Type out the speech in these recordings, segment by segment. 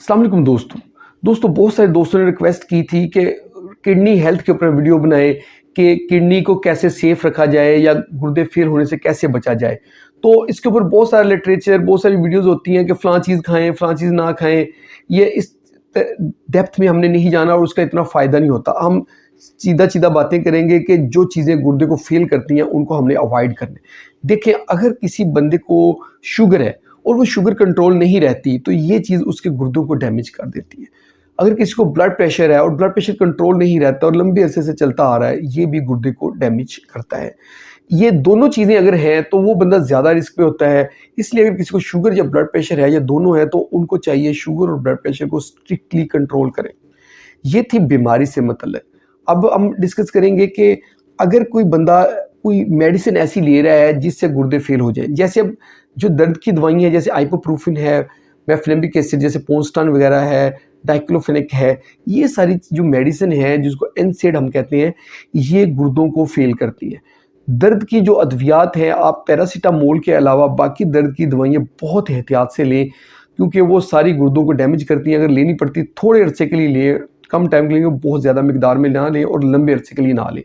अस्सलाम वालेकुम दोस्तों बहुत सारे दोस्तों ने रिक्वेस्ट की थी कि किडनी हेल्थ के ऊपर वीडियो बनाएं कि किडनी को कैसे सेफ रखा जाए या गुर्दे फेल होने से कैसे बचा जाए। तो इसके ऊपर बहुत सारा लिटरेचर, बहुत सारी वीडियोस होती हैं कि फ़लाँ चीज़ खाएं, फ़लाँ चीज़ ना खाएं। ये इस डेप्थ में हमने नहीं जाना और उसका इतना फ़ायदा नहीं होता। हम सीधा-सीधा बातें करेंगे कि जो चीज़ें गुर्दे को फेल करती हैं उनको हमने अवॉइड करना है। देखें, अगर किसी बंदे को शुगर है और वो शुगर कंट्रोल नहीं रहती, तो ये चीज़ उसके गुर्दों को डैमेज कर देती है। अगर किसी को ब्लड प्रेशर है और ब्लड प्रेशर कंट्रोल नहीं रहता और लंबे अरसे से चलता आ रहा है, ये भी गुर्दे को डैमेज करता है। ये दोनों चीज़ें अगर हैं, तो वो बंदा ज़्यादा रिस्क पे होता है। इसलिए अगर किसी को शुगर या ब्लड प्रेशर है या दोनों है, तो उनको चाहिए शुगर और ब्लड प्रेशर को स्ट्रिक्टली कंट्रोल करें। ये थी बीमारी से मतलब। अब हम डिस्कस करेंगे कि अगर कोई बंदा कोई मेडिसिन ऐसी ले रहा है जिससे गुर्दे फेल हो जाए, जैसे अब जो दर्द की दवाइयाँ हैं जैसे आइबुप्रोफेन है, मेफेनेमिक एसिड जैसे पोस्टान वगैरह है, डाइक्लोफेनेक है, ये सारी जो मेडिसिन है जिसको एनसेड हम कहते हैं, ये गुर्दों को फेल करती है। दर्द की जो अद्वियात हैं, आप पैरासिटामोल के अलावा बाकी दर्द की दवाइयाँ बहुत एहतियात से लें, क्योंकि वो सारी गुर्दों को डैमेज करती हैं। अगर लेनी पड़ती थोड़े अरसे के लिए लें, कम टाइम के लिए, बहुत ज़्यादा मिकदार में ना लें और लंबे अरसे के लिए ना लें।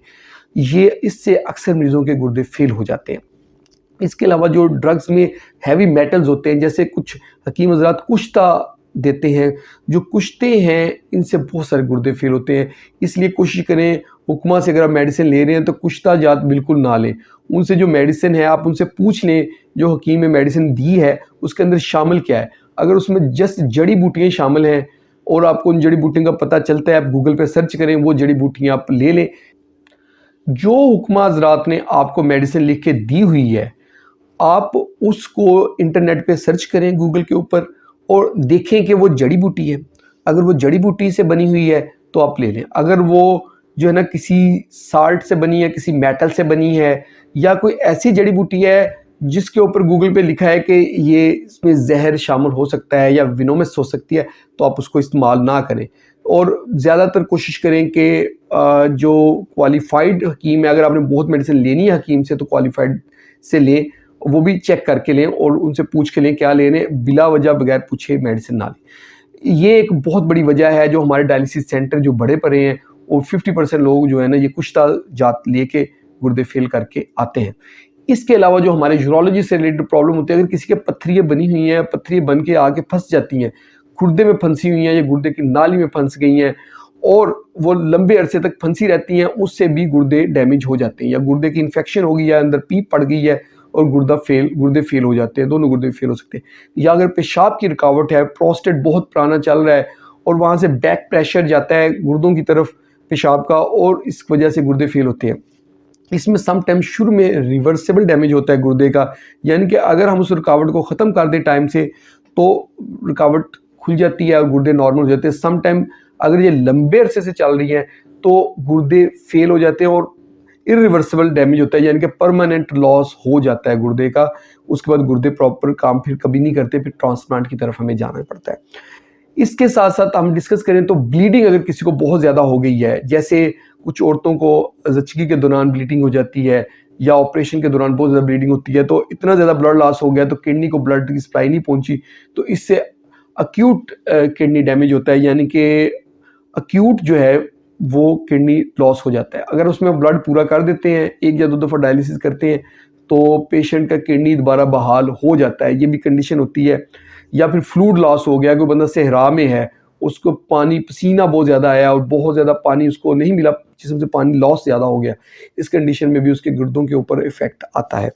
ये इससे अक्सर मरीज़ों के गुर्दे फेल हो जाते हैं। इसके अलावा जो ड्रग्स में हैवी मेटल्स होते हैं, जैसे कुछ हकीम हज़रात कुश्ता देते हैं, जो कुश्ते हैं इनसे बहुत सारे गुर्दे फेल होते हैं। इसलिए कोशिश करें, हुक्मा से अगर आप मेडिसिन ले रहे हैं तो कुश्ता जात बिल्कुल ना लें। उनसे जो मेडिसिन है आप उनसे पूछ लें, जो हकीम ने मेडिसिन दी है उसके अंदर शामिल क्या है। अगर उसमें जस्ट जड़ी बूटियाँ शामिल हैं और आपको उन जड़ी बूटियों का पता चलता है, आप गूगल पे सर्च करें, वो जड़ी बूटियाँ आप ले लें। जो हुक्मा हज़रात ने आपको मेडिसिन लिख के दी हुई है, आप उसको इंटरनेट पे सर्च करें गूगल के ऊपर और देखें कि वो जड़ी बूटी है। अगर वो जड़ी बूटी से बनी हुई है तो आप ले लें। अगर वो जो है ना किसी साल्ट से बनी है, किसी मेटल से बनी है, या कोई ऐसी जड़ी बूटी है जिसके ऊपर गूगल पे लिखा है कि ये इसमें जहर शामिल हो सकता है या विनोमस हो सकती है, तो आप उसको इस्तेमाल ना करें। और ज़्यादातर कोशिश करें कि जो क्वालिफाइड हकीम है, अगर आपने बहुत मेडिसिन लेनी है हकीम से तो क्वालिफाइड से लें, वो भी चेक करके लें और उनसे पूछ के लें क्या लेने, बिला वजह बगैर पूछे मेडिसिन ना लें। ये एक बहुत बड़ी वजह है जो हमारे डायलिसिस सेंटर जो बड़े पड़े हैं, और 50% लोग जो है ना ये कुश्ता जात लेके गुर्दे फेल करके आते हैं। इसके अलावा जो हमारे यूरोलॉजी से रिलेटेड प्रॉब्लम होती है, अगर किसी के पत्थरियाँ बनी हुई हैं, पत्थरियाँ बन के आके फंस जाती हैं, गुर्दे में फंसी हुई हैं या गुर्दे की नाली में फंस गई हैं और वो लंबे अरसे तक फंसी रहती हैं, उससे भी गुर्दे डैमेज हो जाते हैं। या गुर्दे की इन्फेक्शन हो गई है, अंदर पीप पड़ गई है और गुर्दे फेल हो जाते हैं, दोनों गुर्दे फेल हो सकते हैं। या अगर पेशाब की रुकावट है, प्रोस्टेट बहुत पुराना चल रहा है और वहाँ से बैक प्रेशर जाता है गुर्दों की तरफ पेशाब का, और इस वजह से गुर्दे फेल होते हैं। इसमें सम टाइम शुरू में रिवर्सिबल डैमेज होता है गुर्दे का, यानी कि अगर हम उस रुकावट को ख़त्म कर दें टाइम से तो रुकावट खुल जाती है और गुर्दे नॉर्मल हो जाते हैं। सम टाइम अगर ये लंबे अरसे से चल रही हैं तो गुर्दे फेल हो जाते हैं और इरिवर्सिबल डैमेज होता है, यानी कि परमानेंट लॉस हो जाता है गुर्दे का। उसके बाद गुर्दे प्रॉपर काम फिर कभी नहीं करते, फिर ट्रांसप्लांट की तरफ हमें जाना पड़ता है। इसके साथ साथ हम डिस्कस करें तो ब्लीडिंग अगर किसी को बहुत ज़्यादा हो गई है, जैसे कुछ औरतों को ज़चगी के दौरान ब्लीडिंग हो जाती है या ऑपरेशन के दौरान बहुत ज़्यादा ब्लीडिंग होती है, तो इतना ज़्यादा ब्लड लॉस हो गया तो किडनी को ब्लड की सप्लाई नहीं पहुंची, तो इससे अक्यूट किडनी डैमेज होता है, यानी कि अक्यूट जो है वो किडनी लॉस हो जाता है। अगर उसमें ब्लड पूरा कर देते हैं, एक या दो दफ़ा डायलिसिस करते हैं, तो पेशेंट का किडनी दोबारा बहाल हो जाता है, ये भी कंडीशन होती है। या फिर फ्लूइड लॉस हो गया, कोई बंदा सहरा में है, उसको पानी पसीना बहुत ज़्यादा आया और बहुत ज़्यादा पानी उसको नहीं मिला, जिसम से पानी लॉस ज़्यादा हो गया, इस कंडीशन में भी उसके गुर्दों के ऊपर इफ़ेक्ट आता है।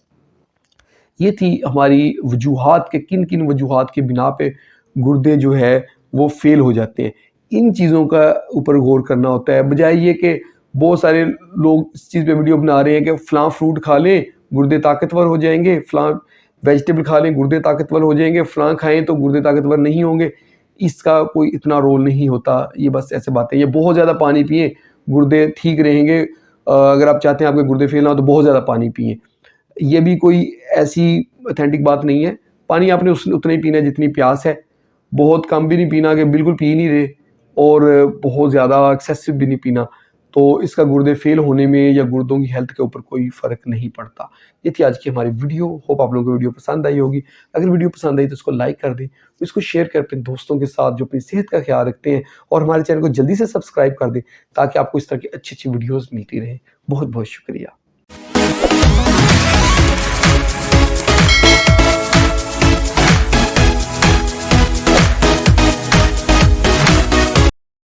ये थी हमारी वजूहात के किन किन वजूहात की बिना पे गुर्दे जो है वो फेल हो जाते हैं। इन चीज़ों का ऊपर गौर करना होता है, बजाय ये कि बहुत सारे लोग इस चीज़ पे वीडियो बना रहे हैं कि फ़लाँ फ्रूट खा लें गुर्दे ताकतवर हो जाएंगे, फ़लाँ वेजिटेबल खा लें गुर्दे ताकतवर हो जाएंगे, फ़लाँ खाएं तो गुर्दे ताकतवर नहीं होंगे। इसका कोई इतना रोल नहीं होता, ये बस ऐसे बातें। ये बहुत ज़्यादा पानी पिएँ, गुर्दे ठीक रहेंगे। अगर आप चाहते हैं आपके गुर्दे फेल ना हो तो बहुत ज़्यादा पानी पिएँ, ये भी कोई ऐसी ऑथेंटिक बात नहीं है। पानी आपने उतना ही पीना है जितनी प्यास है, बहुत कम भी नहीं पीना कि बिल्कुल पी नहीं रहे और बहुत ज़्यादा एक्सेसिव भी नहीं पीना। तो इसका गुर्दे फेल होने में या गुर्दों की हेल्थ के ऊपर कोई फ़र्क नहीं पड़ता। ये थी आज की हमारी वीडियो। होप आप लोगों को वीडियो पसंद आई होगी। अगर वीडियो पसंद आई तो इसको लाइक कर दें, इसको शेयर करें अपने दोस्तों के साथ जो अपनी सेहत का ख्याल रखते हैं, और हमारे चैनल को जल्दी से सब्सक्राइब कर दें ताकि आपको इस तरह की अच्छी-अच्छी वीडियोज़ मिलती रहें। बहुत-बहुत शुक्रिया।